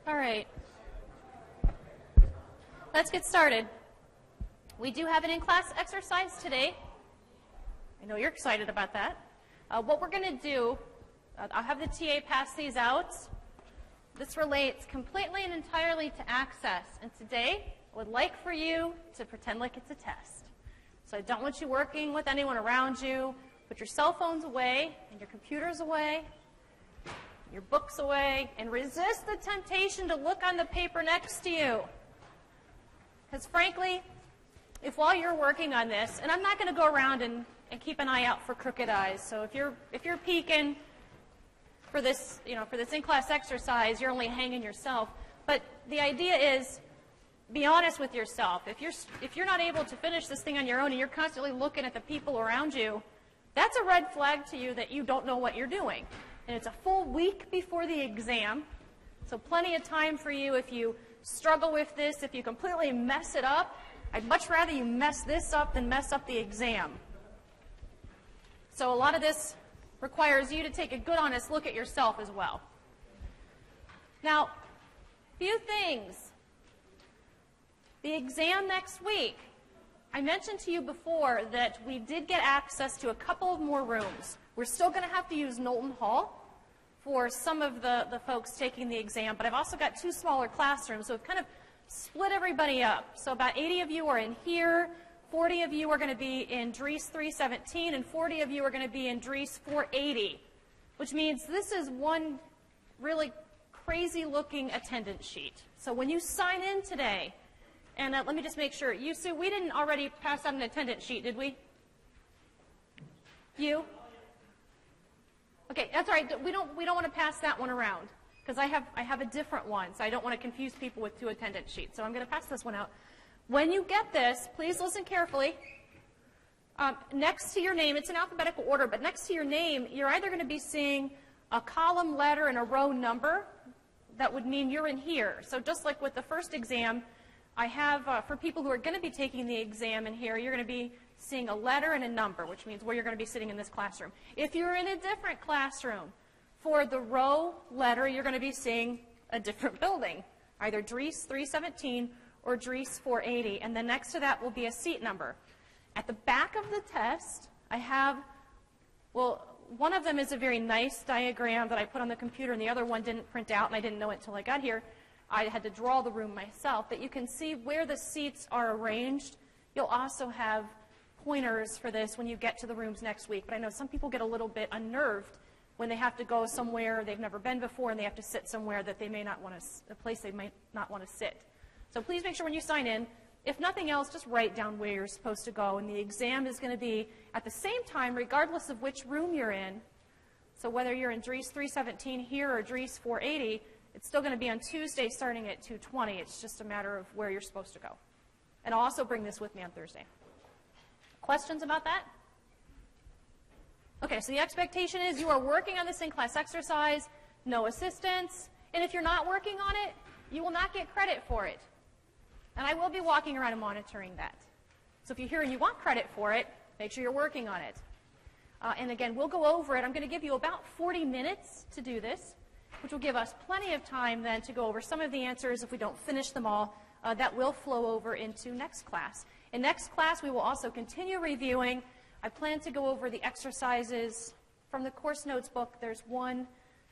All right. Let's get started. We do have an in-class exercise today. I know you're excited about that. What we're going to do, I'll have the TA pass these out. This relates completely and entirely to access. And today, I would like for you to pretend like it's a test. So I don't want you working with anyone around you. Put your cell phones away and your computers away, your books away, and resist the temptation to look on the paper next to you. Because frankly, if while you're working on this, and I'm not going to go around and keep an eye out for crooked eyes. So if you're peeking for this, for this in-class exercise, you're only hanging yourself. But the idea is, be honest with yourself. If you're not able to finish this thing on your own and you're constantly looking at the people around you, that's a red flag to you that you don't know what you're doing. And it's a full week before the exam, so plenty of time for you if you struggle with this, if you completely mess it up. I'd much rather you mess this up than mess up the exam. So a lot of this requires you to take a good, honest look at yourself as well. Now, few things. The exam next week. I mentioned to you before that we did get access to a couple of more rooms. We're still going to have to use Knowlton Hall for some of the folks taking the exam, but I've also got 2 smaller classrooms, so we've kind of split everybody up. So about 80 of you are in here, 40 of you are going to be in Dries 317, and 40 of you are going to be in Dries 480, which means this is one really crazy-looking attendance sheet. So when you sign in today, and let me just make sure, Sue, we didn't already pass out an attendance sheet, did we? You? Okay, that's all right. We don't want to pass that one around because I have a different one, so I don't want to confuse people with 2 attendance sheets. So I'm going to pass this one out. When you get this, please listen carefully. Next to your name, it's in alphabetical order, but next to your name, you're either going to be seeing a column letter and a row number. That would mean you're in here. So just like with the first exam, I have, for people who are going to be taking the exam in here, you're going to be seeing a letter and a number, which means where you're going to be sitting in this classroom. If you're in a different classroom, for the row letter, you're going to be seeing a different building, either Dries 317 or Dries 480, and then next to that will be a seat number. At the back of the test, I have, well, one of them is a very nice diagram that I put on the computer, and the other one didn't print out, and I didn't know it until I got here. I had to draw the room myself, but you can see where the seats are arranged. You'll also have pointers for this when you get to the rooms next week, but I know some people get a little bit unnerved when they have to go somewhere they've never been before and they have to sit somewhere that they may not want to, a place they might not want to sit. So please make sure when you sign in, if nothing else, just write down where you're supposed to go, and the exam is going to be at the same time regardless of which room you're in. So whether you're in Dries 317 here or Dries 480, it's still going to be on Tuesday starting at 2:20. It's just a matter of where you're supposed to go. And I'll also bring this with me on Thursday. Questions about that? Okay, so the expectation is you are working on this in-class exercise, no assistance, and if you're not working on it, you will not get credit for it. And I will be walking around and monitoring that. So if you're here and you want credit for it, make sure you're working on it. And again, we'll go over it. I'm going to give you about 40 minutes to do this, which will give us plenty of time then to go over some of the answers if we don't finish them all. That will flow over into next class. In next class, we will also continue reviewing. I plan to go over the exercises from the course notes book. There's one,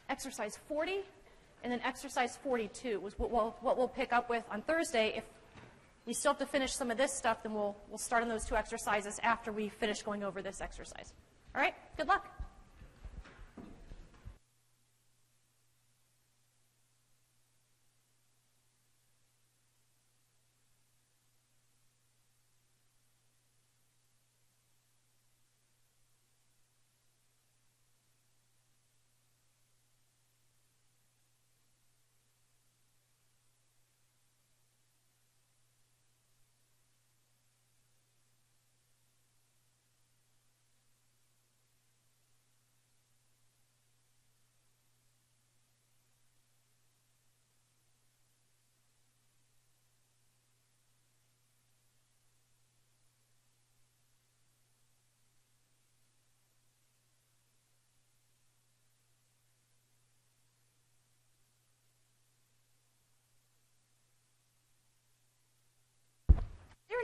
exercise 40, and then exercise 42 was what we'll pick up with on Thursday. If we still have to finish some of this stuff, then we'll start on those 2 exercises after we finish going over this exercise. All right? Good luck.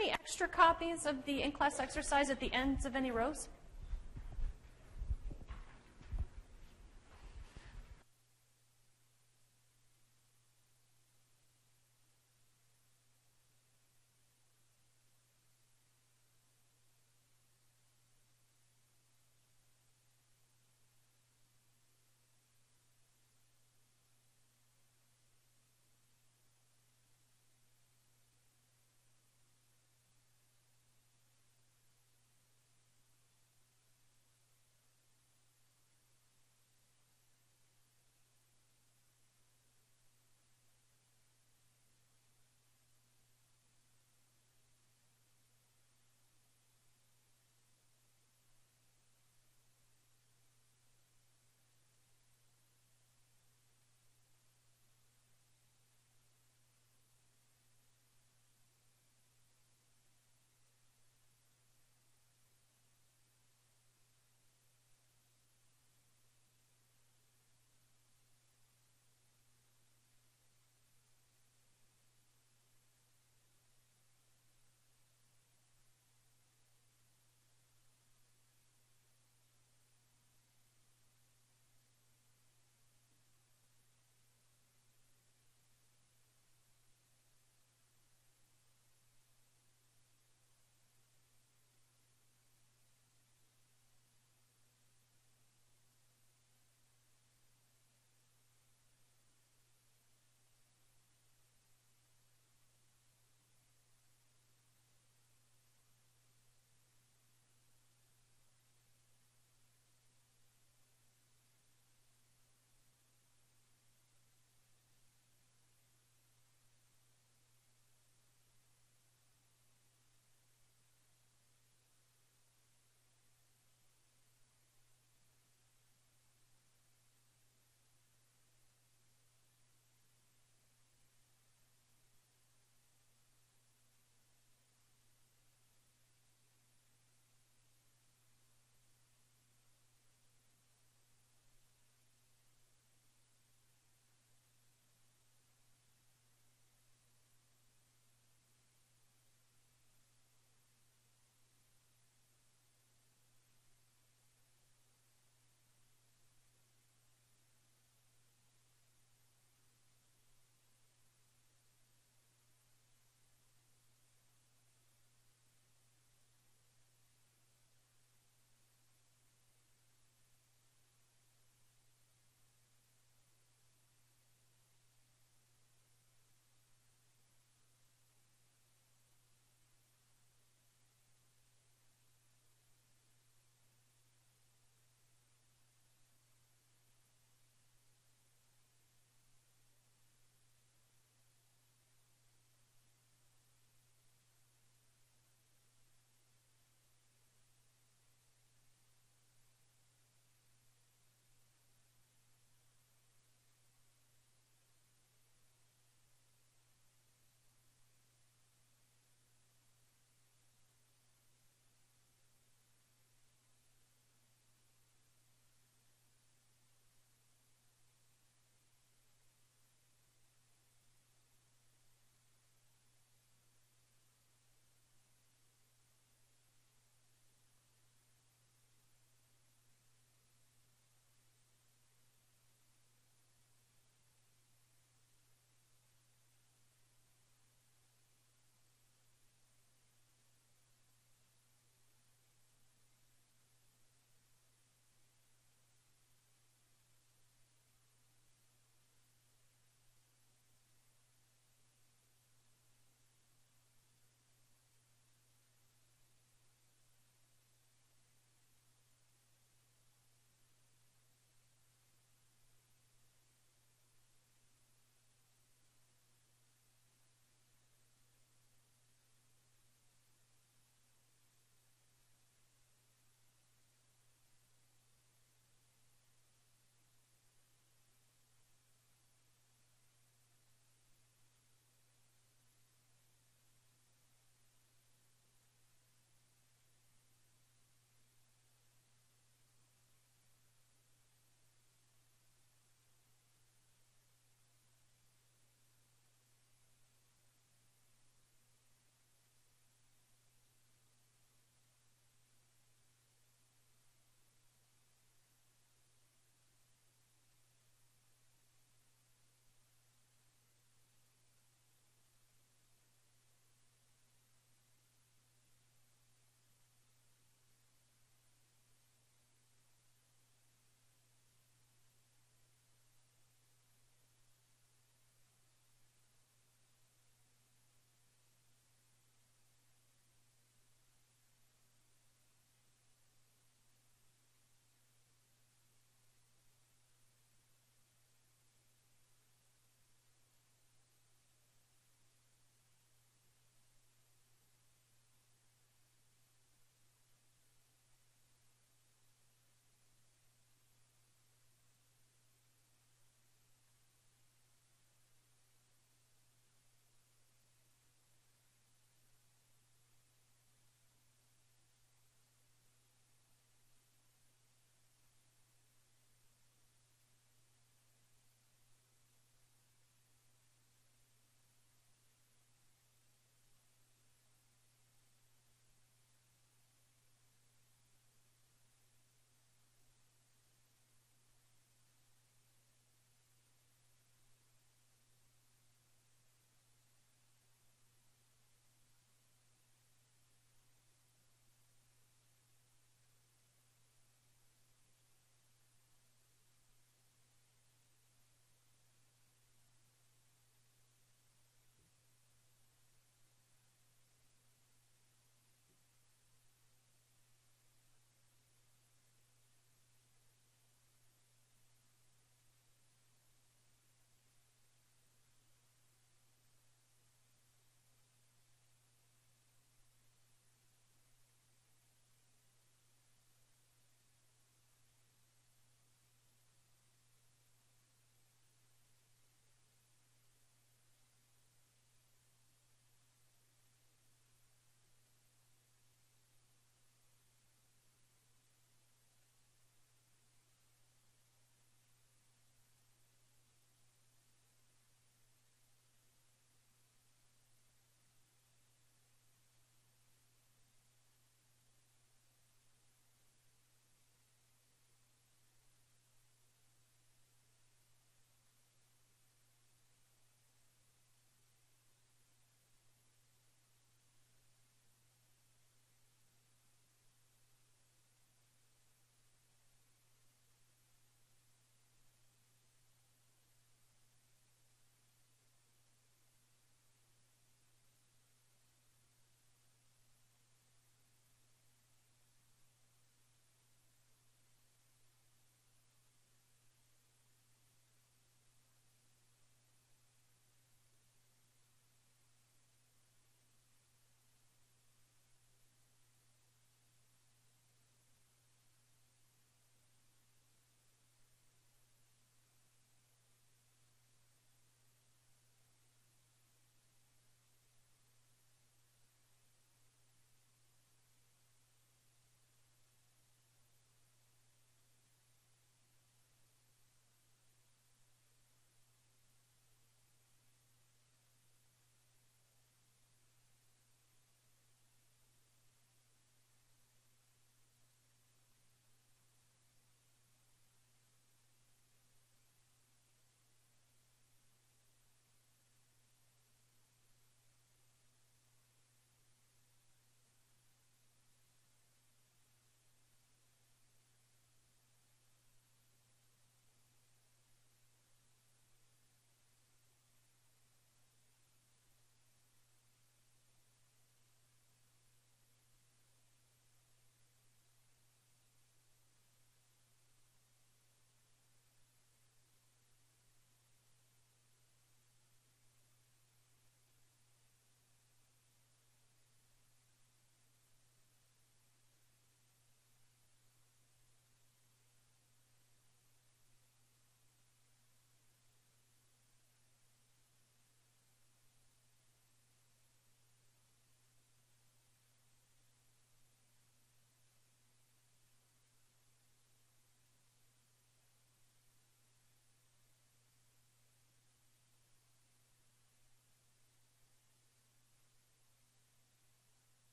any extra copies of the in-class exercise at the ends of any rows?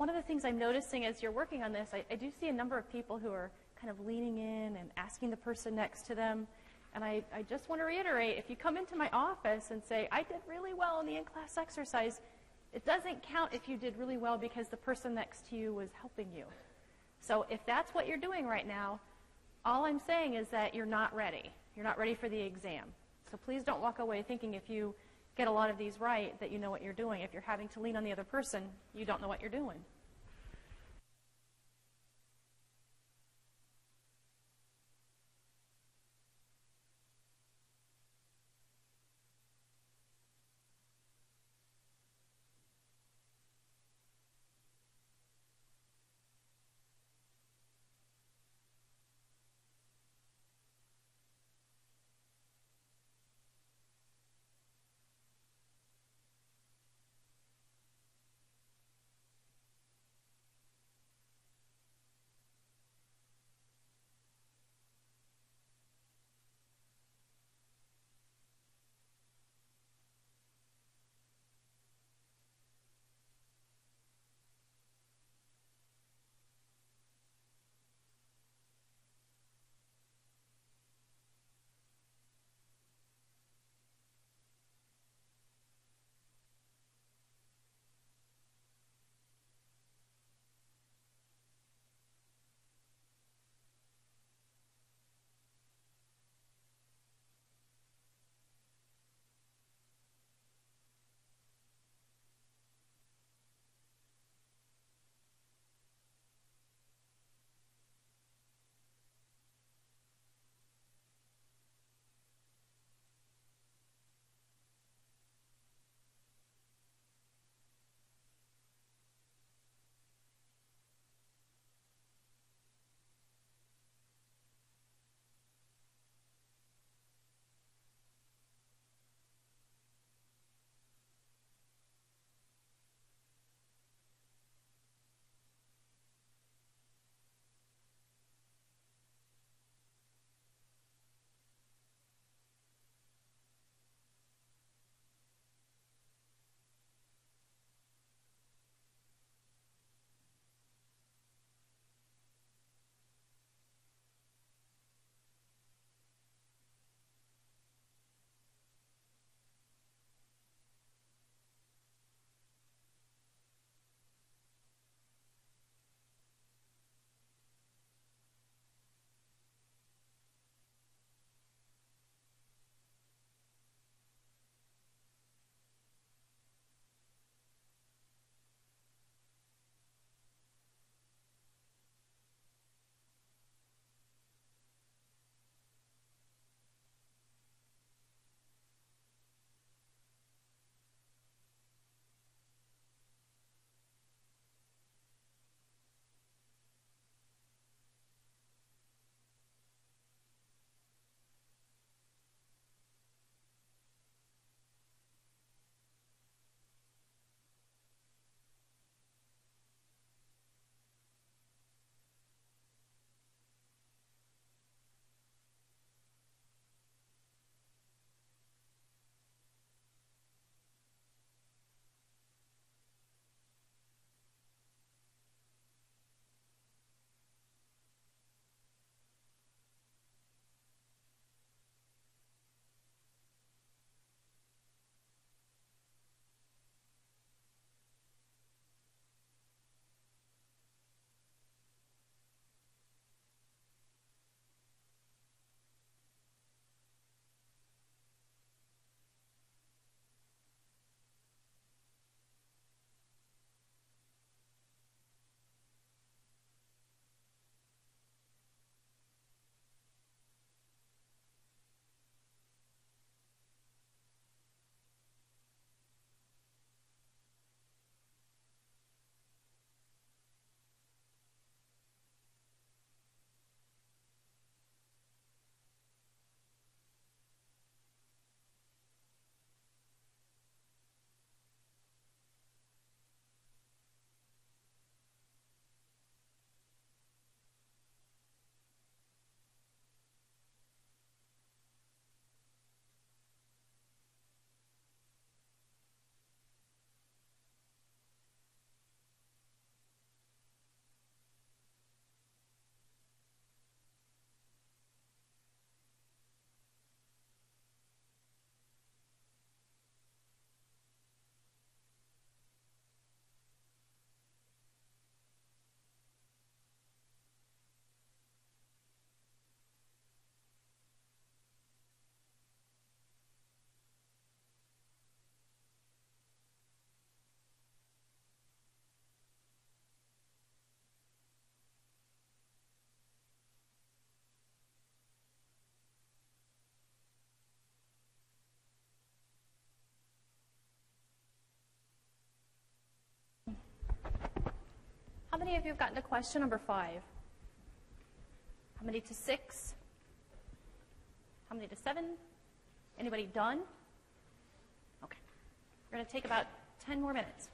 one of the things I'm noticing as you're working on this, I do see a number of people who are kind of leaning in and asking the person next to them. And I just want to reiterate, if you come into my office and say, I did really well in the in-class exercise, it doesn't count if you did really well because the person next to you was helping you. So if that's what you're doing right now, all I'm saying is that you're not ready. You're not ready for the exam. So please don't walk away thinking if you get a lot of these right that you know what you're doing. If you're having to lean on the other person, you don't know what you're doing. many of you have gotten to question number 5? How many to 6? How many to 7? Anybody done? Okay. We're going to take about 10 more minutes.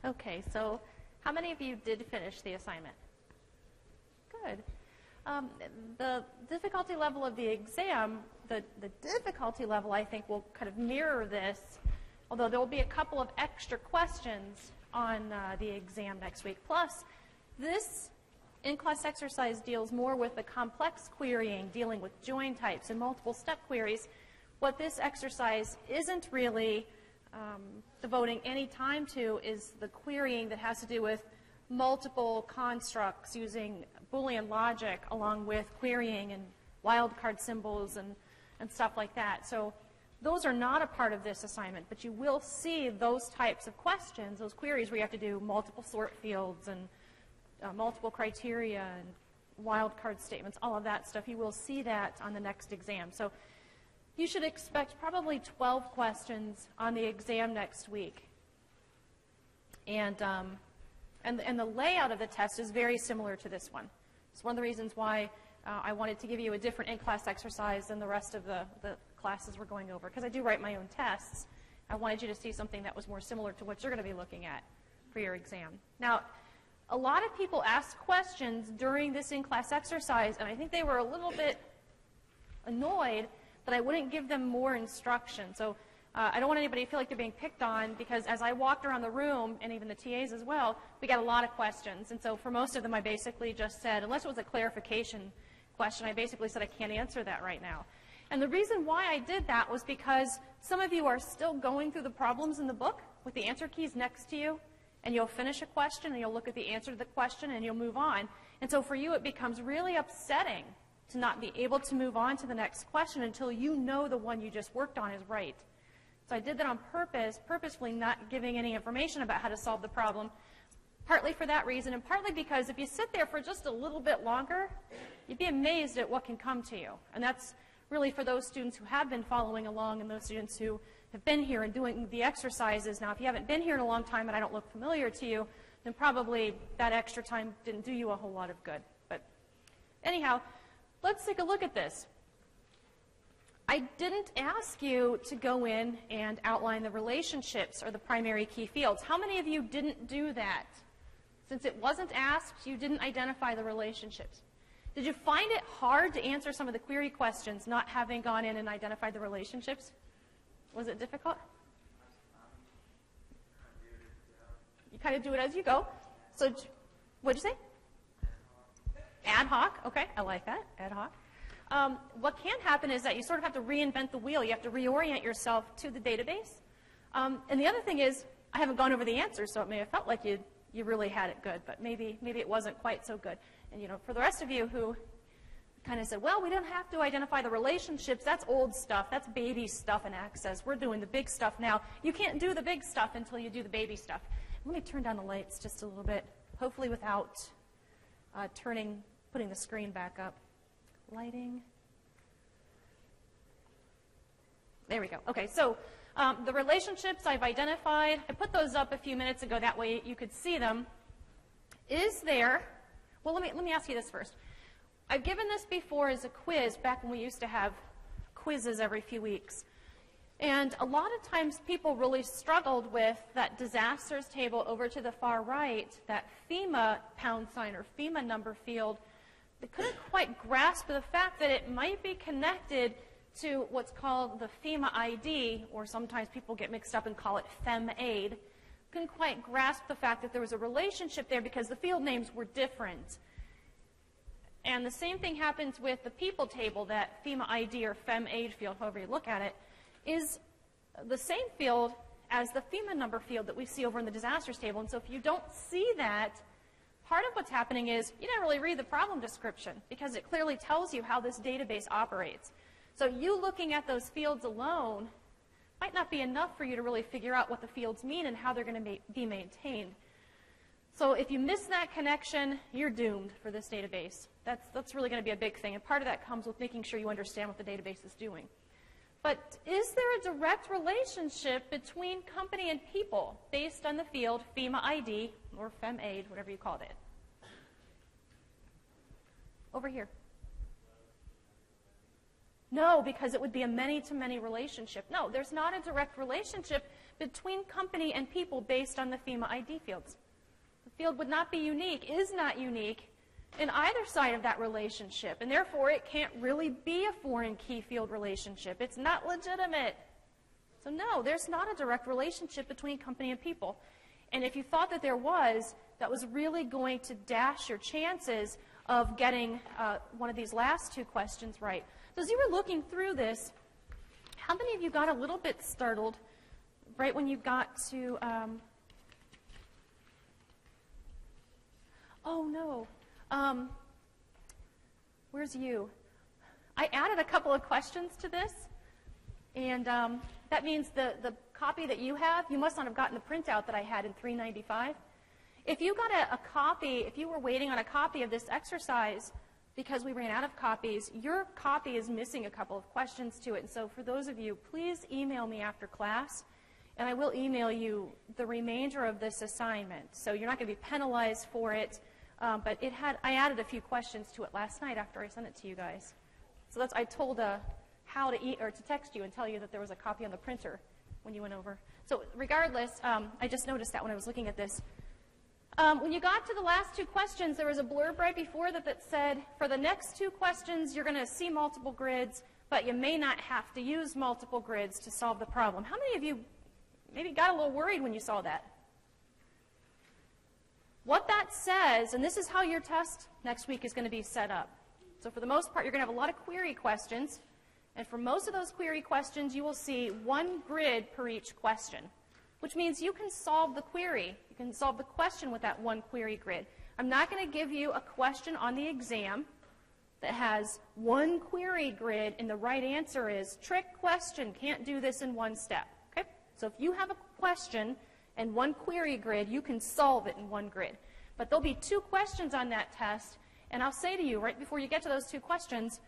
Okay, so how many of you did finish the assignment? Good. The difficulty level of the exam, the difficulty level, I think, will kind of mirror this, although there will be a couple of extra questions on the exam next week. Plus, this in-class exercise deals more with the complex querying, dealing with join types and multiple step queries. What this exercise isn't really devoting any time to is the querying that has to do with multiple constructs using Boolean logic along with querying and wildcard symbols and stuff like that. So those are not a part of this assignment, but you will see those types of questions, those queries where you have to do multiple sort fields and multiple criteria and wildcard statements, all of that stuff. You will see that on the next exam. So you should expect probably 12 questions on the exam next week. And the layout of the test is very similar to this one. It's one of the reasons why I wanted to give you a different in-class exercise than the rest of the classes we're going over, because I do write my own tests. I wanted you to see something that was more similar to what you're going to be looking at for your exam. Now, a lot of people asked questions during this in-class exercise, and I think they were a little bit annoyed that I wouldn't give them more instruction. So I don't want anybody to feel like they're being picked on, because as I walked around the room, and even the TAs as well, we got a lot of questions. And so for most of them, I basically just said, unless it was a clarification question, I basically said I can't answer that right now. And the reason why I did that was because some of you are still going through the problems in the book with the answer keys next to you, and you'll finish a question, and you'll look at the answer to the question, and you'll move on. And so for you, it becomes really upsetting to not be able to move on to the next question until you know the one you just worked on is right. So I did that on purpose, purposefully not giving any information about how to solve the problem, partly for that reason, and partly because if you sit there for just a little bit longer, you'd be amazed at what can come to you. And that's really for those students who have been following along and those students who have been here and doing the exercises. Now, if you haven't been here in a long time and I don't look familiar to you, then probably that extra time didn't do you a whole lot of good. But anyhow, let's take a look at this. I didn't ask you to go in and outline the relationships or the primary key fields. How many of you didn't do that? Since it wasn't asked, you didn't identify the relationships. Did you find it hard to answer some of the query questions not having gone in and identified the relationships? Was it difficult? You kind of do it as you go. So what'd you say? Ad hoc. Okay, I like that. Ad hoc. What can happen is that you sort of have to reinvent the wheel. You have to reorient yourself to the database. And the other thing is, I haven't gone over the answers, so it may have felt like you really had it good, but maybe it wasn't quite so good. And for the rest of you who kind of said, well, we don't have to identify the relationships. That's old stuff. That's baby stuff in Access. We're doing the big stuff now. You can't do the big stuff until you do the baby stuff. Let me turn down the lights just a little bit, hopefully without putting the screen back up. Lighting. There we go. Okay, so the relationships I've identified, I put those up a few minutes ago. That way you could see them. Is there, well, let me ask you this first. I've given this before as a quiz back when we used to have quizzes every few weeks. And a lot of times people really struggled with that disasters table over to the far right, that FEMA # or FEMA number field. They couldn't quite grasp the fact that it might be connected to what's called the FEMA ID, or sometimes people get mixed up and call it FEMAID. Couldn't quite grasp the fact that there was a relationship there because the field names were different. And the same thing happens with the people table, that FEMA ID or FEMAID field, however you look at it, is the same field as the FEMA number field that we see over in the disasters table. And so if you don't see that, part of what's happening is you didn't really read the problem description, because it clearly tells you how this database operates. So you looking at those fields alone might not be enough for you to really figure out what the fields mean and how they're going to be maintained. So if you miss that connection, you're doomed for this database. That's really going to be a big thing, and part of that comes with making sure you understand what the database is doing. But is there a direct relationship between company and people based on the field FEMA ID or FEMAID, whatever you called it? Over here. No, because it would be a many-to-many relationship. No, there's not a direct relationship between company and people based on the FEMA ID fields. The field would not be unique, is not unique in either side of that relationship, and therefore it can't really be a foreign key field relationship. It's not legitimate. So no, there's not a direct relationship between company and people. And if you thought that there was, that was really going to dash your chances of getting one of these last two questions right. So as you were looking through this, how many of you got a little bit startled right when you got to, oh no, where's you? I added a couple of questions to this, and that means the copy that you have, you must not have gotten the printout that I had in 395. If you got a copy, if you were waiting on a copy of this exercise because we ran out of copies, your copy is missing a couple of questions to it. And so for those of you, please email me after class, and I will email you the remainder of this assignment. So you're not going to be penalized for it, but I added a few questions to it last night after I sent it to you guys. So I told how to text you and tell you that there was a copy on the printer when you went over. So regardless, I just noticed that when I was looking at this. When you got to the last two questions, there was a blurb right before that said, for the next two questions, you're going to see multiple grids, but you may not have to use multiple grids to solve the problem. How many of you maybe got a little worried when you saw that? What that says, and this is how your test next week is going to be set up. So for the most part, you're going to have a lot of query questions, and for most of those query questions, you will see one grid per each question, which means you can solve the query. You can solve the question with that one query grid. I'm not going to give you a question on the exam that has one query grid and the right answer is trick question, can't do this in one step. Okay? So if you have a question and one query grid, you can solve it in one grid. But there'll be two questions on that test, and I'll say to you right before you get to those two questions,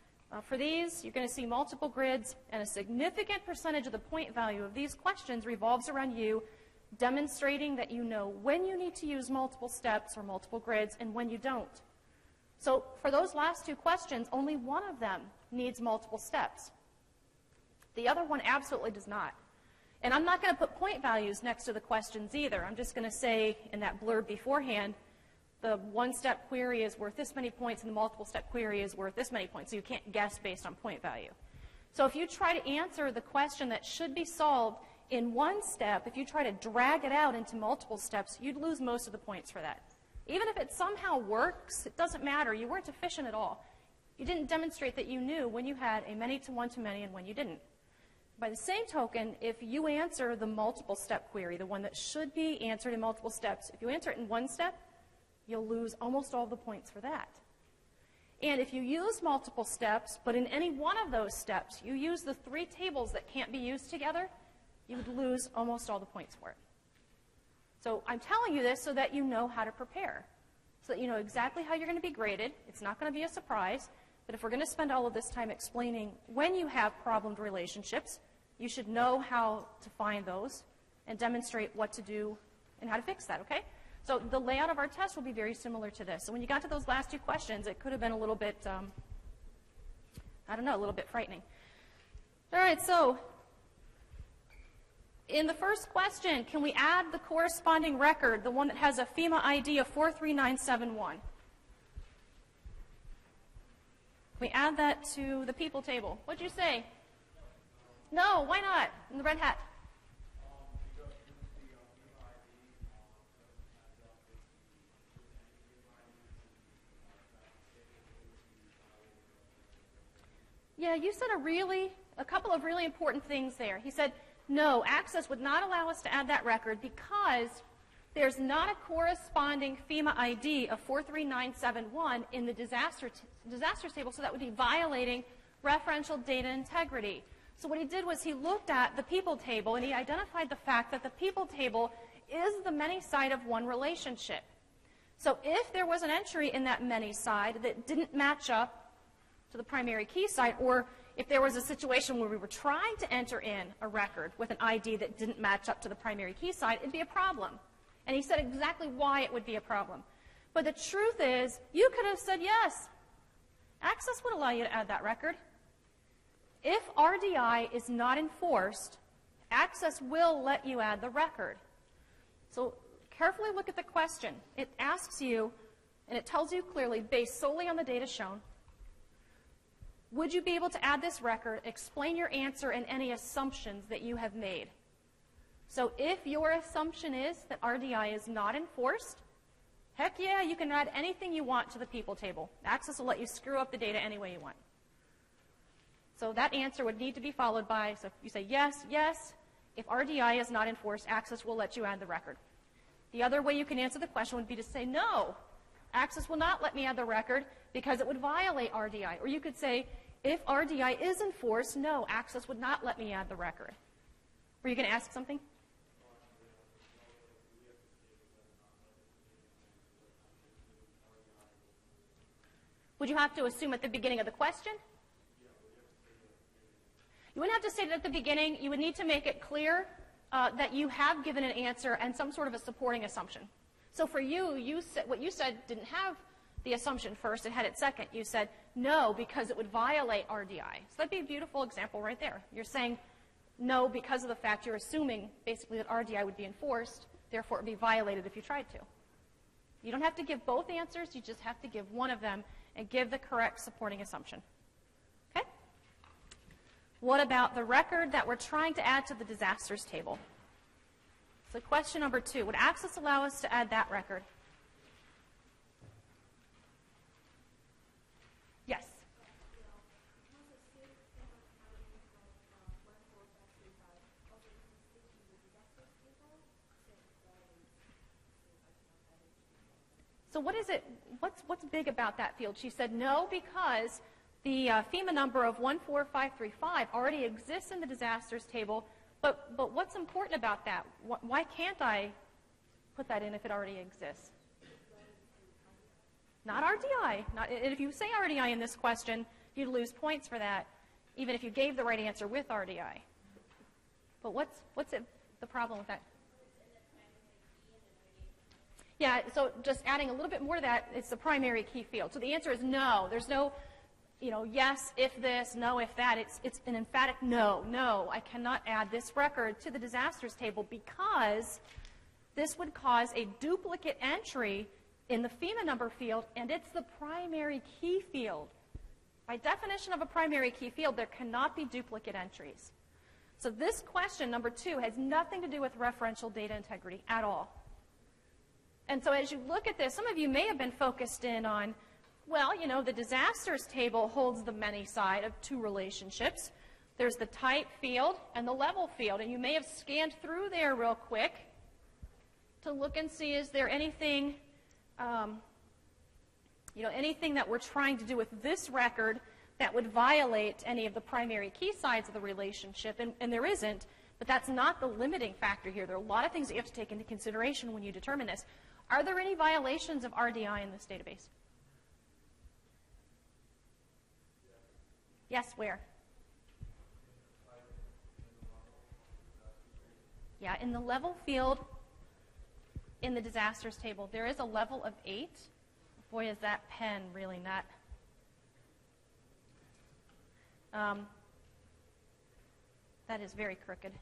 for these, you're going to see multiple grids, and a significant percentage of the point value of these questions revolves around you demonstrating that you know when you need to use multiple steps or multiple grids and when you don't. So for those last two questions, only one of them needs multiple steps. The other one absolutely does not. And I'm not going to put point values next to the questions either. I'm just going to say in that blurb beforehand, the one-step query is worth this many points and the multiple-step query is worth this many points. So you can't guess based on point value. So if you try to answer the question that should be solved in one step, if you try to drag it out into multiple steps, you'd lose most of the points for that. Even if it somehow works, it doesn't matter. You weren't efficient at all. You didn't demonstrate that you knew when you had a many-to-one-to-many and when you didn't. By the same token, if you answer the multiple-step query, the one that should be answered in multiple steps, if you answer it in one step, you'll lose almost all the points for that. And if you use multiple steps, but in any one of those steps, you use the three tables that can't be used together, you would lose almost all the points for it. So I'm telling you this so that you know how to prepare, so that you know exactly how you're going to be graded. It's not going to be a surprise, but if we're going to spend all of this time explaining when you have problemed relationships, you should know how to find those and demonstrate what to do and how to fix that, okay? So the layout of our test will be very similar to this. So when you got to those last two questions, it could have been a little bit, I don't know, a little bit frightening. All right, so in the first question, can we add the corresponding record, the one that has a FEMA ID of 43971? Can we add that to the people table? What'd you say? No, why not? In the red hat. Yeah, you said a couple of really important things there. He said, no, Access would not allow us to add that record because there's not a corresponding FEMA ID of 43971 in the disasters table, so that would be violating referential data integrity. So what he did was he looked at the people table and he identified the fact that the people table is the many side of one relationship. So if there was an entry in that many side that didn't match up to the primary key side, or if there was a situation where we were trying to enter in a record with an ID that didn't match up to the primary key side, it'd be a problem. And he said exactly why it would be a problem. But the truth is, you could have said yes. Access would allow you to add that record. If RDI is not enforced, Access will let you add the record. So carefully look at the question. It asks you, and it tells you clearly, based solely on the data shown, would you be able to add this record, explain your answer, and any assumptions that you have made? So if your assumption is that RDI is not enforced, heck yeah, you can add anything you want to the people table. Access will let you screw up the data any way you want. So that answer would need to be followed by, so if you say yes, yes, if RDI is not enforced, Access will let you add the record. The other way you can answer the question would be to say no, Access will not let me add the record because it would violate RDI. Or you could say, if RDI is enforced, no, Access would not let me add the record. Were you going to ask something? Would you have to assume at the beginning of the question? You wouldn't have to say it at the beginning. You would need to make it clear that you have given an answer and some sort of a supporting assumption. So for you, what you said didn't have the assumption first. It had it second. You said no because it would violate RDI. So that'd be a beautiful example right there. You're saying no because of the fact you're assuming basically that RDI would be enforced. Therefore, it would be violated if you tried to. You don't have to give both answers. You just have to give one of them and give the correct supporting assumption. Okay? What about the record that we're trying to add to the disasters table? So question number 2, would Access allow us to add that record? Yes? So what is it, what's big about that field? She said no because the FEMA number of 14535 already exists in the disasters table, but what's important about that? Why can't I put that in if it already exists? Not RDI. If you say RDI in this question, you'd lose points for that, even if you gave the right answer with RDI. But what's the problem with that? Yeah, so just adding a little bit more to that, it's the primary key field. So the answer is no. There's no, yes, if this, no, if that. It's an emphatic no. No, I cannot add this record to the disasters table because this would cause a duplicate entry in the FEMA number field, and it's the primary key field. By definition of a primary key field, there cannot be duplicate entries. So this question, number 2, has nothing to do with referential data integrity at all. And so as you look at this, some of you may have been focused in on, well, the disasters table holds the many side of 2 relationships. There's the type field and the level field. And you may have scanned through there real quick to look and see, is there anything, anything that we're trying to do with this record that would violate any of the primary key sides of the relationship? And there isn't, but that's not the limiting factor here. There are a lot of things that you have to take into consideration when you determine this. Are there any violations of RDI in this database? Yes, where? Yeah, in the level field in the disasters table, there is a level of 8. Boy, is that pen really not. That is very crooked.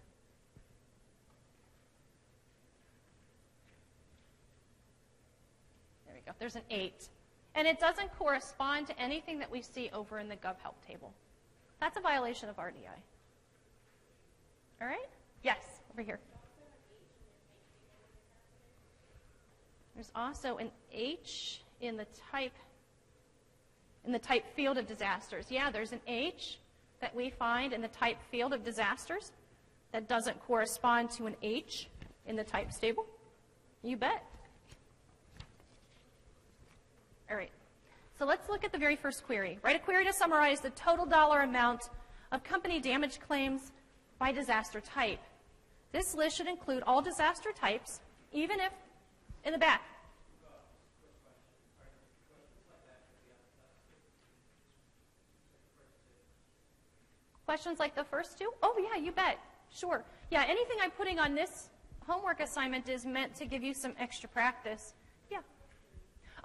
There we go. There's an 8. And it doesn't correspond to anything that we see over in the GovHelp table. That's a violation of RDI. All right? Yes, over here. There's also an H in the type field of disasters. Yeah, there's an H that we find in the type field of disasters that doesn't correspond to an H in the types table. You bet. All right. So let's look at the very first query. Write a query to summarize the total dollar amount of company damage claims by disaster type. This list should include all disaster types, even if in the back. Questions like the first 2? Oh, yeah, you bet. Sure. Yeah, anything I'm putting on this homework assignment is meant to give you some extra practice. Yeah.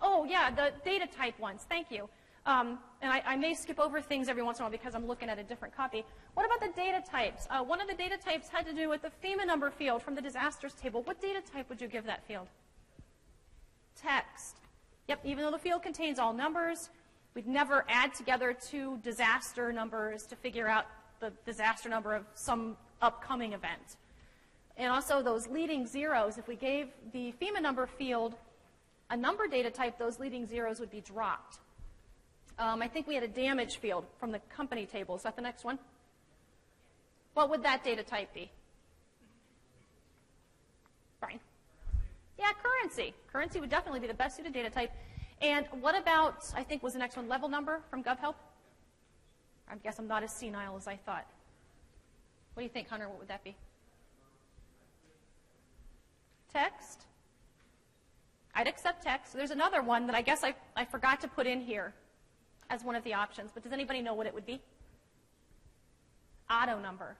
Oh, yeah, the data type ones. Thank you. And I may skip over things every once in a while because I'm looking at a different copy. What about the data types? One of the data types had to do with the FEMA number field from the disasters table. What data type would you give that field? Text. Yep, even though the field contains all numbers, we'd never add together two disaster numbers to figure out the disaster number of some upcoming event. And also those leading zeros, if we gave the FEMA number field a number data type, those leading zeros would be dropped. I think we had a damage field from the company table. Is that the next one? What would that data type be? Brian? Yeah, currency. Currency would definitely be the best suited data type. And what about, I think was the next one, level number from GovHelp? I guess I'm not as senile as I thought. What do you think, Hunter? What would that be? Text. I'd accept text. There's another one that I guess I forgot to put in here as one of the options, but does anybody know what it would be? Auto number.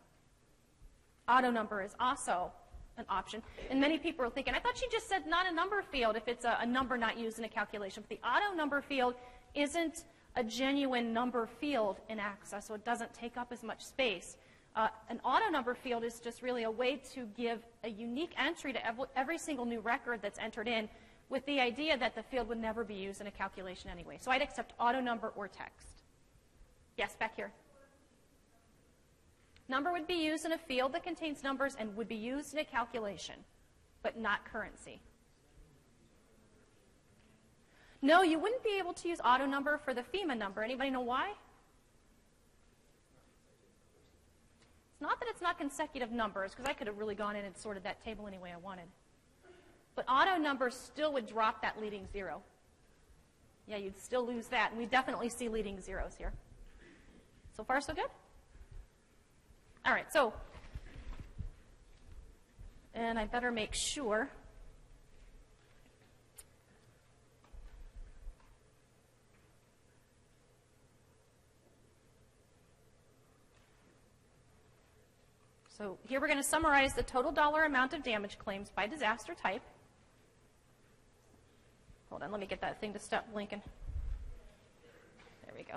Auto number is also an option. And many people are thinking, I thought she just said not a number field if it's a number not used in a calculation. But the auto number field isn't a genuine number field in Access, so it doesn't take up as much space. An auto number field is just really a way to give a unique entry to every single new record that's entered in, with the idea that the field would never be used in a calculation anyway. So I'd accept auto number or text. Yes, back here. Number would be used in a field that contains numbers and would be used in a calculation, but not currency. No, you wouldn't be able to use auto number for the FEMA number. Anybody know why? It's not that it's not consecutive numbers, because I could have really gone in and sorted that table any way I wanted. But auto number still would drop that leading zero. Yeah, you'd still lose that, and we definitely see leading zeros here. So far, so good? All right, so, and I better make sure. So here we're going to summarize the total dollar amount of damage claims by disaster type. Hold on, let me get that thing to stop blinking. There we go.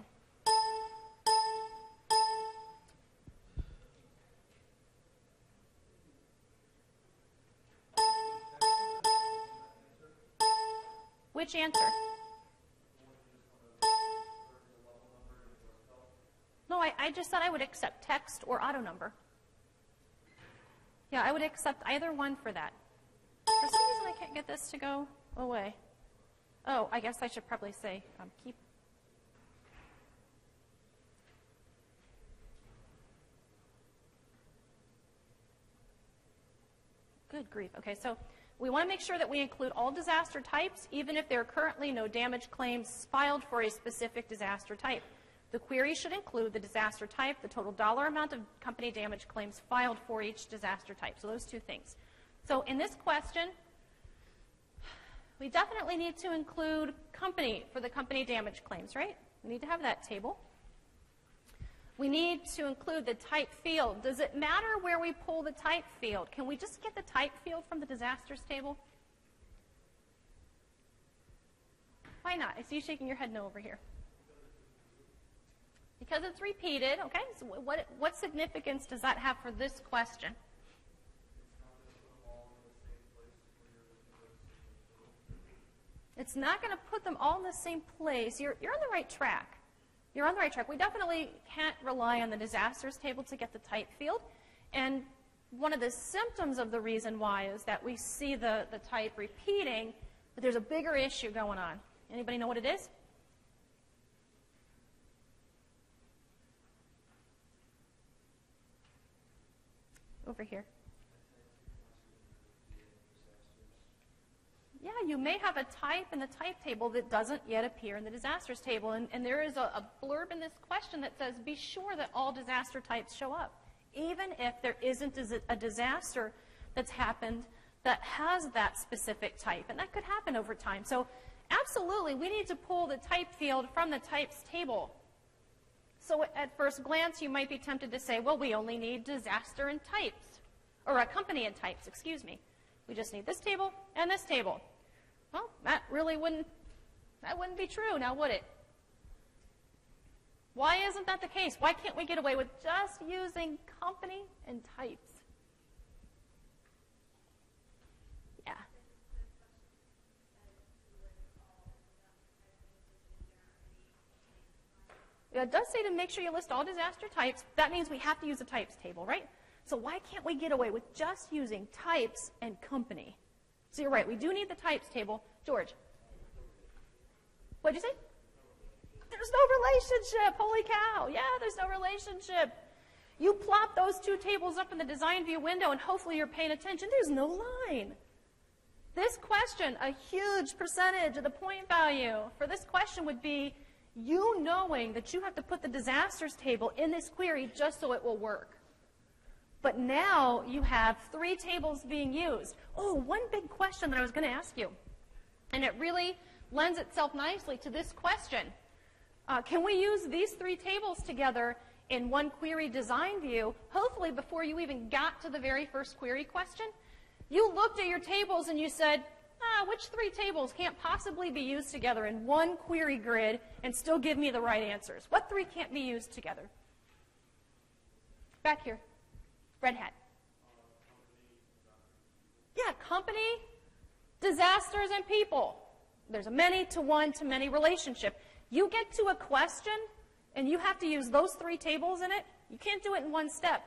Which answer? No, I just said I would accept text or auto number. Yeah, I would accept either one for that. For some reason, I can't get this to go away. Oh, I guess I should probably say keep. Good grief. Okay, so we want to make sure that we include all disaster types, even if there are currently no damage claims filed for a specific disaster type. The query should include the disaster type, the total dollar amount of company damage claims filed for each disaster type. So those two things. So in this question, we definitely need to include company for the company damage claims, right? We need to have that table. We need to include the type field. Does it matter where we pull the type field? Can we just get the type field from the disasters table? Why not? I see you shaking your head no over here. Because it's repeated, okay? So what significance does that have for this question? It's not going to put them all in the same place. You're on the right track. You're on the right track. We definitely can't rely on the disasters table to get the type field. And one of the symptoms of the reason why is that we see the type repeating, but there's a bigger issue going on. Anybody know what it is? Over here. Yeah, you may have a type in the type table that doesn't yet appear in the disasters table. And there is a blurb in this question that says, be sure that all disaster types show up, even if there isn't a disaster that's happened that has that specific type. And that could happen over time. So absolutely, we need to pull the type field from the types table. So at first glance, you might be tempted to say, well, we only need disaster and types, or a company and types, excuse me. We just need this table and this table. Well, that wouldn't be true, now would it? Why isn't that the case? Why can't we get away with just using company and types? Yeah. It does say to make sure you list all disaster types. That means we have to use a types table, right? So why can't we get away with just using types and company? So you're right, we do need the types table. George? What'd you say? There's no relationship. Holy cow. Yeah, there's no relationship. You plop those two tables up in the design view window and hopefully you're paying attention. There's no line. This question, a huge percentage of the point value for this question would be you knowing that you have to put the disasters table in this query just so it will work. But now you have 3 tables being used. Oh, one big question that I was going to ask you, and it really lends itself nicely to this question. Can we use these 3 tables together in one query design view, hopefully before you even got to the very first query question? You looked at your tables and you said, which 3 tables can't possibly be used together in one query grid and still give me the right answers? What 3 can't be used together? Back here. Red hat. Yeah, company, disasters, and people. There's a many-to-one-to-many relationship. You get to a question, and you have to use those 3 tables in it. You can't do it in one step.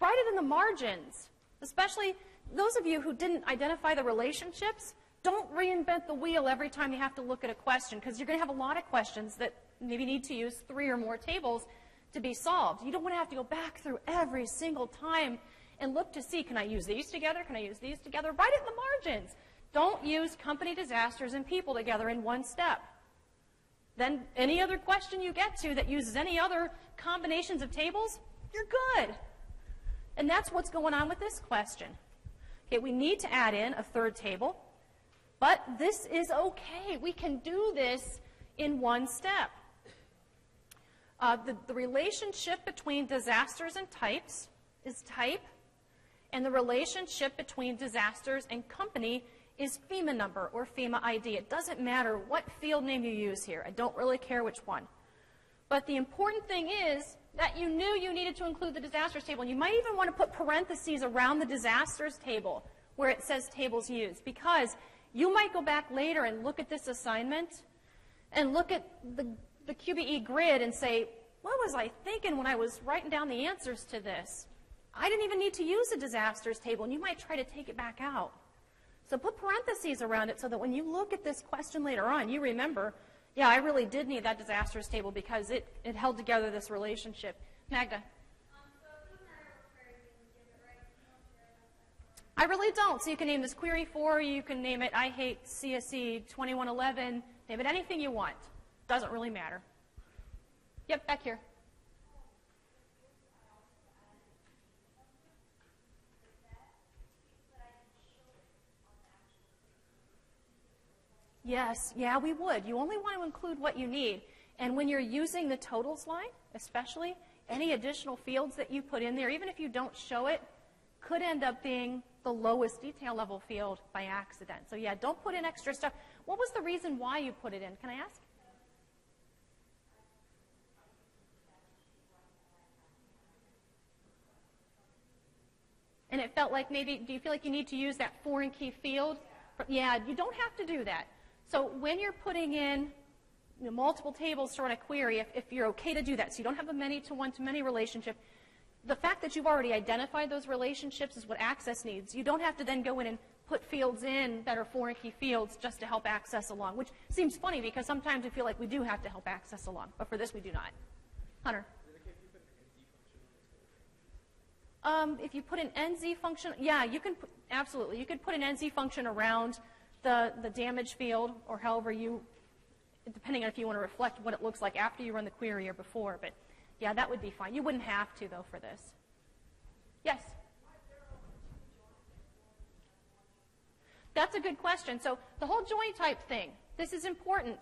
Write it in the margins, especially those of you who didn't identify the relationships. Don't reinvent the wheel every time you have to look at a question, because you're going to have a lot of questions that maybe need to use 3 or more tables to be solved. You don't want to have to go back through every single time and look to see, can I use these together? Can I use these together? Write it in the margins. Don't use company, disasters, and people together in one step. Then any other question you get to that uses any other combinations of tables, you're good. And that's what's going on with this question. Okay, we need to add in a 3rd table, but this is okay. We can do this in one step. The relationship between disasters and types is type, and the relationship between disasters and company is FEMA number or FEMA ID. It doesn't matter what field name you use here. I don't really care which one. But the important thing is that you knew you needed to include the disasters table. And you might even want to put parentheses around the disasters table where it says tables used, because you might go back later and look at this assignment and look at the QBE grid and say, what was I thinking when I was writing down the answers to this? I didn't even need to use a disasters table, and you might try to take it back out. So put parentheses around it so that when you look at this question later on, you remember, yeah, I really did need that disasters table because it held together this relationship. Magda? I really don't. So you can name this query 4, you can name it I hate CSE 2111, name it anything you want. Doesn't really matter. Yep, back here. Yes, yeah, we would. You only want to include what you need. And when you're using the totals line, especially, any additional fields that you put in there, even if you don't show it, could end up being the lowest detail level field by accident. So yeah, don't put in extra stuff. What was the reason why you put it in? Can I ask? And it felt like maybe, do you feel like you need to use that foreign key field? Yeah, you don't have to do that. So when you're putting in multiple tables to run a query, if you're okay to do that, so you don't have a many-to-one-to-many relationship, the fact that you've already identified those relationships is what Access needs. You don't have to then go in and put fields in that are foreign key fields just to help Access along, which seems funny because sometimes we feel like we do have to help Access along, but for this we do not. Hunter? If you put an NZ function, yeah, you can, absolutely. You could put an NZ function around the damage field, or however you, depending on if you want to reflect what it looks like after you run the query or before, but yeah, that would be fine. You wouldn't have to, though, for this. Yes? That's a good question. So the whole join type thing, this is important.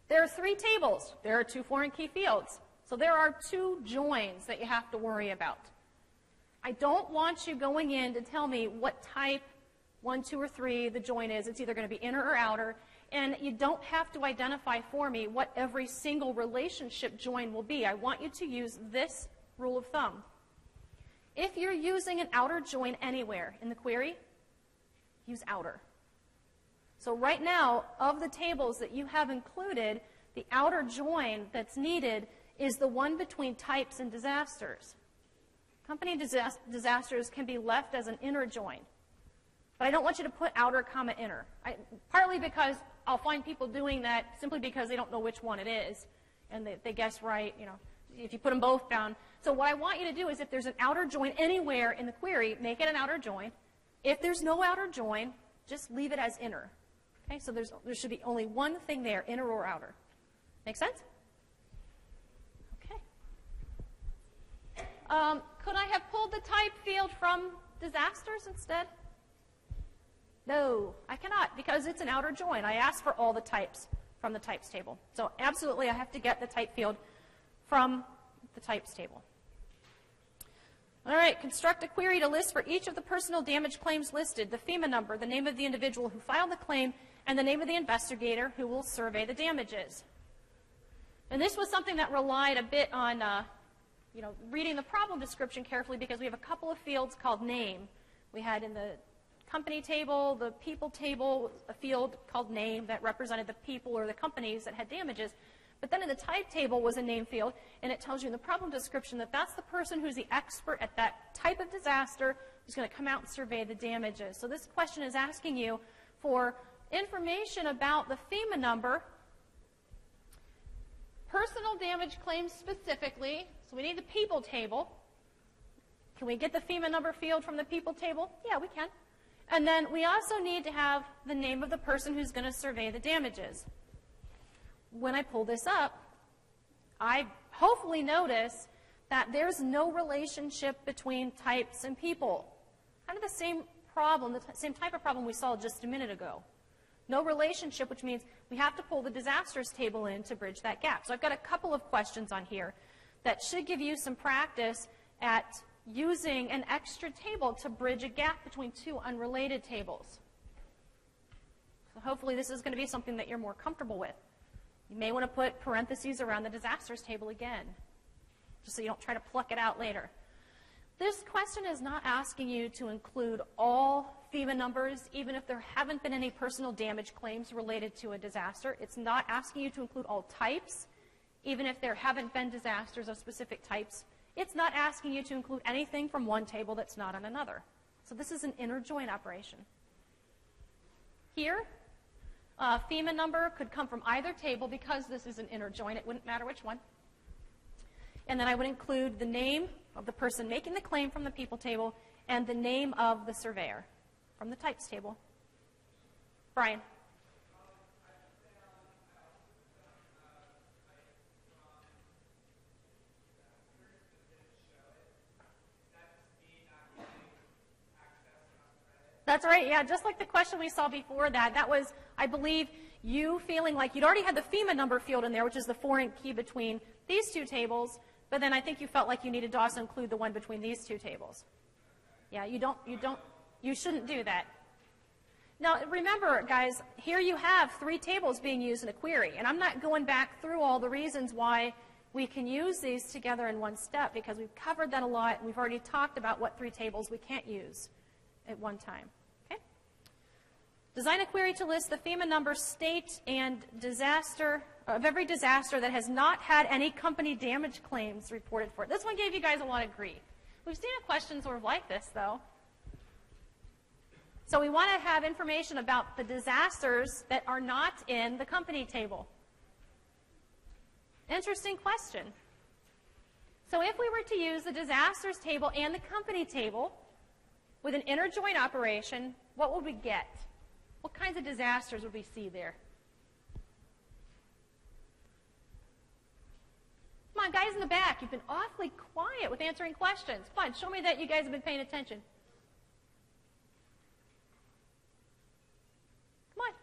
There are 3 tables. There are 2 foreign key fields. So there are 2 joins that you have to worry about. I don't want you going in to tell me what type 1, 2, or 3 the join is. It's either going to be inner or outer. And you don't have to identify for me what every single relationship join will be. I want you to use this rule of thumb. If you're using an outer join anywhere in the query, use outer. So right now, of the tables that you have included, the outer join that's needed is the one between types and disasters. Company disasters can be left as an inner join. But I don't want you to put outer comma inner. Partly because I'll find people doing that simply because they don't know which one it is. And they guess right, you know, if you put them both down. So what I want you to do is if there's an outer join anywhere in the query, make it an outer join. If there's no outer join, just leave it as inner. Okay, so there should be only one thing there, inner or outer. Make sense? Okay. Could I have pulled the type field from disasters instead? No, I cannot because it's an outer join. I asked for all the types from the types table. So absolutely I have to get the type field from the types table. All right, construct a query to list for each of the personal damage claims listed, the FEMA number, the name of the individual who filed the claim, and the name of the investigator who will survey the damages. And this was something that relied a bit on reading the problem description carefully because we have a couple of fields called name. We had in the company table, the people table, a field called name that represented the people or the companies that had damages. But then in the type table was a name field, and it tells you in the problem description that that's the person who's the expert at that type of disaster who's going to come out and survey the damages. So this question is asking you for information about the FEMA number, personal damage claims specifically. So we need the people table. Can we get the FEMA number field from the people table? Yeah, we can. And then we also need to have the name of the person who's going to survey the damages. When I pull this up, I hopefully notice that there's no relationship between types and people. Kind of the same problem, the same type of problem we saw just a minute ago. No relationship, which means we have to pull the disasters table in to bridge that gap. So I've got a couple of questions on here that should give you some practice at using an extra table to bridge a gap between two unrelated tables. So hopefully this is going to be something that you're more comfortable with. You may want to put parentheses around the disasters table again, just so you don't try to pluck it out later. This question is not asking you to include all FEMA numbers, even if there haven't been any personal damage claims related to a disaster. It's not asking you to include all types, even if there haven't been disasters of specific types. It's not asking you to include anything from one table that's not on another. So this is an inner join operation. Here, FEMA number could come from either table because this is an inner join. It wouldn't matter which one. And then I would include the name of the person making the claim from the people table and the name of the surveyor from the types table. Brian. That's right, yeah, just like the question we saw before that. That was, I believe, you feeling like you'd already had the FEMA number field in there, which is the foreign key between these two tables, but then I think you felt like you needed to also include the one between these two tables. Yeah, you shouldn't do that. Now, remember, guys, here you have three tables being used in a query, and I'm not going back through all the reasons why we can use these together in one step, because we've covered that a lot, and we've already talked about what three tables we can't use at one time. Okay? Design a query to list the FEMA number, state, and disaster of every disaster that has not had any company damage claims reported for it. This one gave you guys a lot of grief. We've seen a question sort of like this, though. So we want to have information about the disasters that are not in the company table. Interesting question. So if we were to use the disasters table and the company table with an inner join operation, what would we get? What kinds of disasters would we see there? Come on, guys in the back, you've been awfully quiet with answering questions. Come on, show me that you guys have been paying attention. Come on.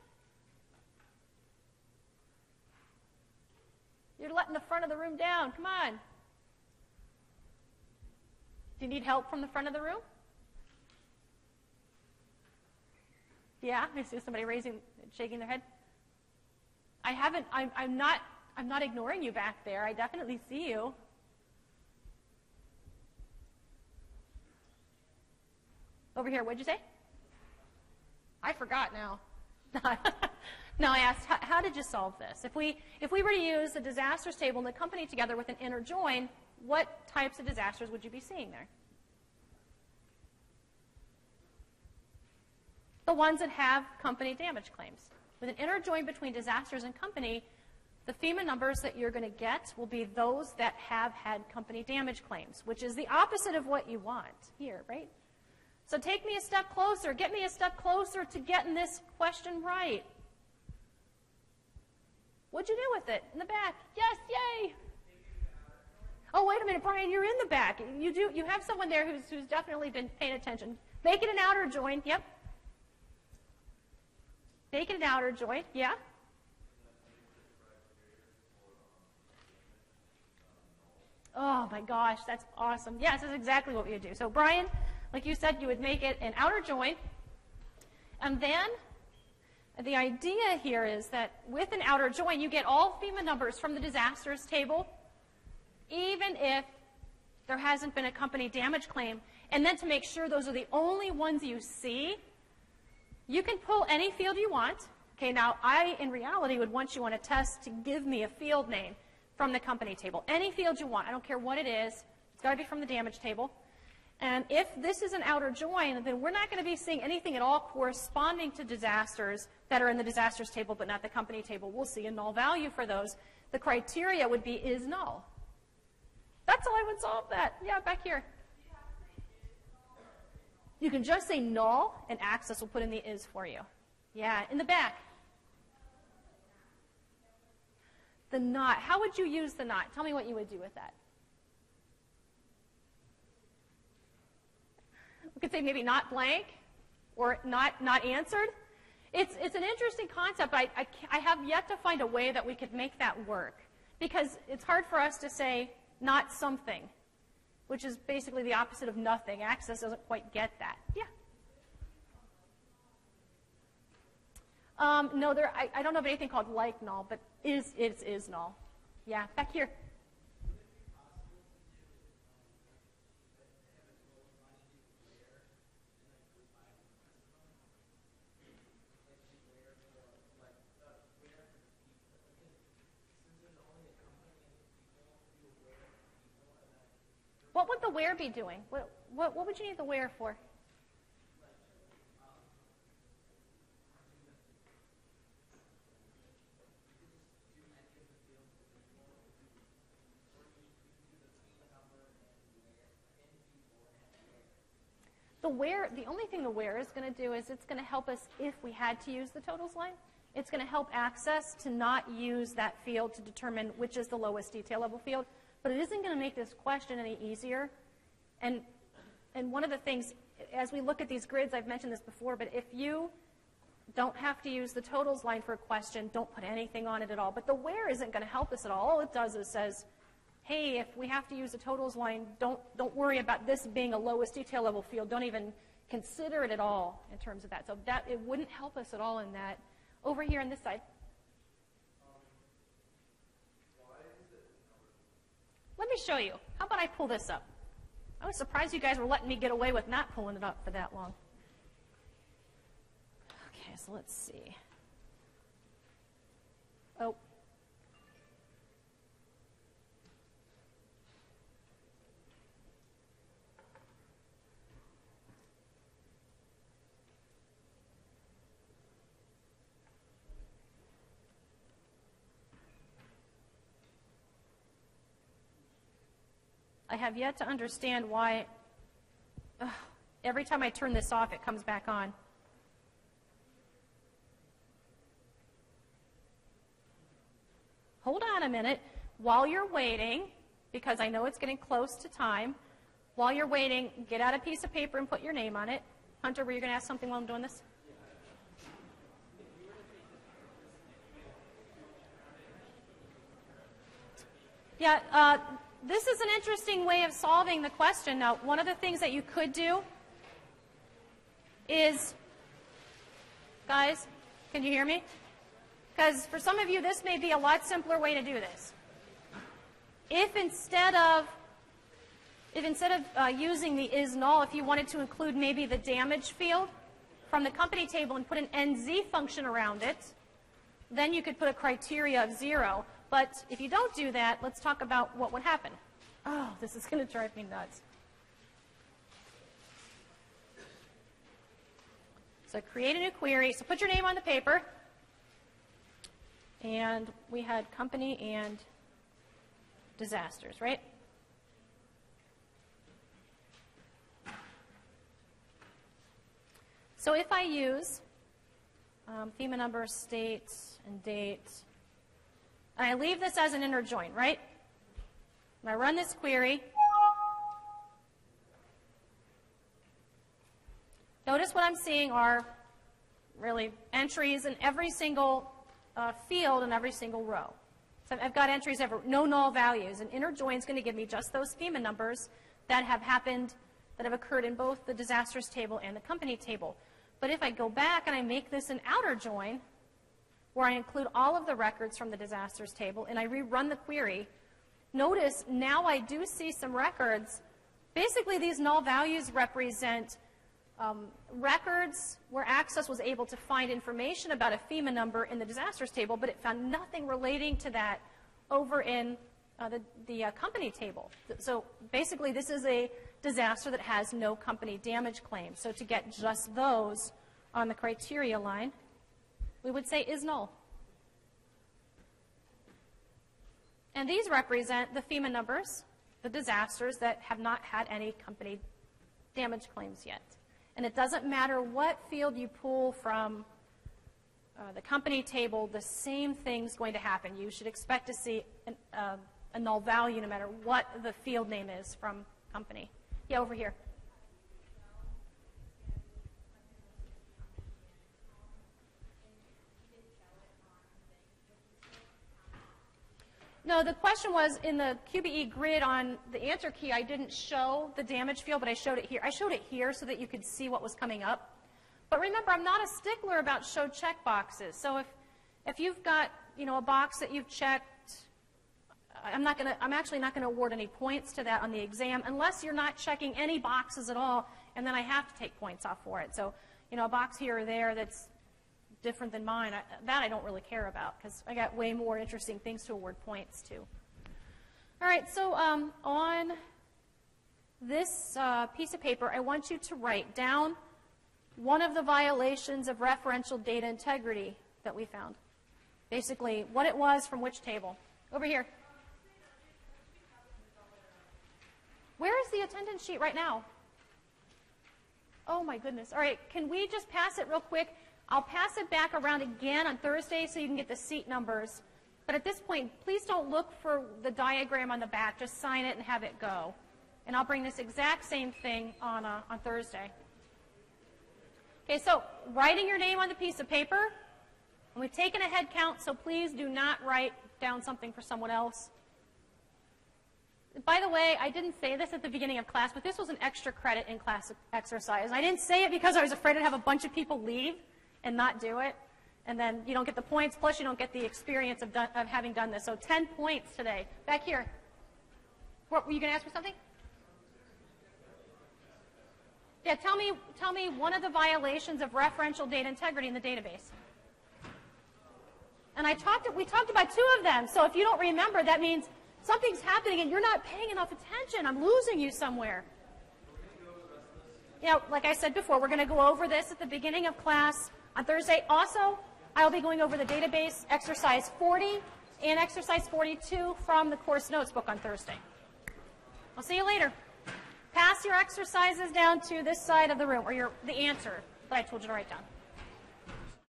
You're letting the front of the room down. Come on. Do you need help from the front of the room? Yeah, I see somebody shaking their head. I'm not ignoring you back there. I definitely see you. Over here, what'd you say? I forgot now. No, I asked, how did you solve this? If we were to use the disasters table and the company together with an inner join, what types of disasters would you be seeing there? The ones that have company damage claims. With an inner join between disasters and company, the FEMA numbers that you're going to get will be those that have had company damage claims, which is the opposite of what you want here, right? So take me a step closer. Get me a step closer to getting this question right. What'd you do with it? In the back? Yes, yay! Oh, wait a minute, Brian, you're in the back. You have someone there who's definitely been paying attention. Make it an outer join. Yep. Make it an outer join. Yeah. Oh my gosh, that's awesome. Yes, that's exactly what we would do. So Brian, like you said, you would make it an outer join. And then the idea here is that with an outer join, you get all FEMA numbers from the disasters table, even if there hasn't been a company damage claim. And then to make sure those are the only ones you see, you can pull any field you want. Okay, now I, in reality, would want you on a test to give me a field name from the company table. Any field you want. I don't care what it is. It's got to be from the damage table. And if this is an outer join, then we're not going to be seeing anything at all corresponding to disasters that are in the disasters table but not the company table. We'll see a null value for those. The criteria would be is null. That's how I would solve that. Yeah, back here. You can just say null, and Access will put in the is for you. Yeah, in the back. The not. How would you use the not? Tell me what you would do with that. We could say maybe not blank or not answered. It's an interesting concept. I have yet to find a way that we could make that work because it's hard for us to say not something, which is basically the opposite of nothing. Access doesn't quite get that. Yeah. No, I don't know of anything called like null, but is null. Yeah, back here. What would the where be doing? What would you need the where for? The only thing the where is going to do is it's going to help us if we had to use the totals line. It's going to help Access to not use that field to determine which is the lowest detail level field. But it isn't going to make this question any easier. And one of the things, as we look at these grids, I've mentioned this before, but if you don't have to use the totals line for a question, don't put anything on it at all. But the where isn't going to help us at all. All it does is says, hey, if we have to use the totals line, don't worry about this being a lowest detail level field. Don't even consider it at all in terms of that. So that it wouldn't help us at all in that. Over here on this side. Let me show you. How about I pull this up? I was surprised you guys were letting me get away with not pulling it up for that long. Okay, so let's see. Oh. I have yet to understand why every time I turn this off, it comes back on. Hold on a minute. While you're waiting, because I know it's getting close to time, while you're waiting, get out a piece of paper and put your name on it. Hunter, were you going to ask something while I'm doing this? Yeah, this is an interesting way of solving the question. Now, one of the things that you could do is, guys, can you hear me? Because for some of you, this may be a lot simpler way to do this. If instead of using the is null, if you wanted to include maybe the damage field from the company table and put an NZ function around it, then you could put a criteria of 0. But if you don't do that, let's talk about what would happen. Oh, this is going to drive me nuts. So create a new query. So put your name on the paper. And we had company and disasters, right? So if I use FEMA number, state, and date, and I leave this as an inner join, right? And I run this query. Notice what I'm seeing are really entries in every single field in every single row. So I've got entries of no null values. An inner join is going to give me just those FEMA numbers that have happened, that have occurred in both the disasters table and the company table. But if I go back and I make this an outer join, where I include all of the records from the disasters table, and I rerun the query, notice now I do see some records. Basically, these null values represent records where Access was able to find information about a FEMA number in the disasters table, but it found nothing relating to that over in the company table. So basically, this is a disaster that has no company damage claim. So to get just those on the criteria line, we would say is null. And these represent the FEMA numbers, the disasters that have not had any company damage claims yet. And it doesn't matter what field you pull from the company table, the same thing's going to happen. You should expect to see a null value no matter what the field name is from company. Yeah, over here. No, the question was in the QBE grid on the answer key, I didn't show the damage field, but I showed it here. I showed it here so that you could see what was coming up. But remember, I'm not a stickler about show check boxes. So if you've got, a box that you've checked, I'm actually not going to award any points to that on the exam unless you're not checking any boxes at all, and then I have to take points off for it. So, a box here or there that's different than mine, that I don't really care about because I got way more interesting things to award points to. All right, so on this piece of paper, I want you to write down one of the violations of referential data integrity that we found. Basically, what it was from which table. Over here. Where is the attendance sheet right now? Oh, my goodness. All right, can we just pass it real quick? I'll pass it back around again on Thursday so you can get the seat numbers. But at this point, please don't look for the diagram on the back. Just sign it and have it go. And I'll bring this exact same thing on Thursday. Okay, so writing your name on the piece of paper. And we've taken a head count, so please do not write down something for someone else. By the way, I didn't say this at the beginning of class, but this was an extra credit in class exercise. I didn't say it because I was afraid to have a bunch of people leave and not do it. And then you don't get the points, plus you don't get the experience of having done this. So 10 points today. Back here. What, were you going to ask me something? Yeah, tell me one of the violations of referential data integrity in the database. And we talked about 2 of them. So if you don't remember, that means something's happening and you're not paying enough attention. I'm losing you somewhere. Like I said before, we're going to go over this at the beginning of class on Thursday. Also, I'll be going over the database exercise 40 and exercise 42 from the course notes book on Thursday. I'll see you later. Pass your exercises down to this side of the room, or the answer that I told you to write down.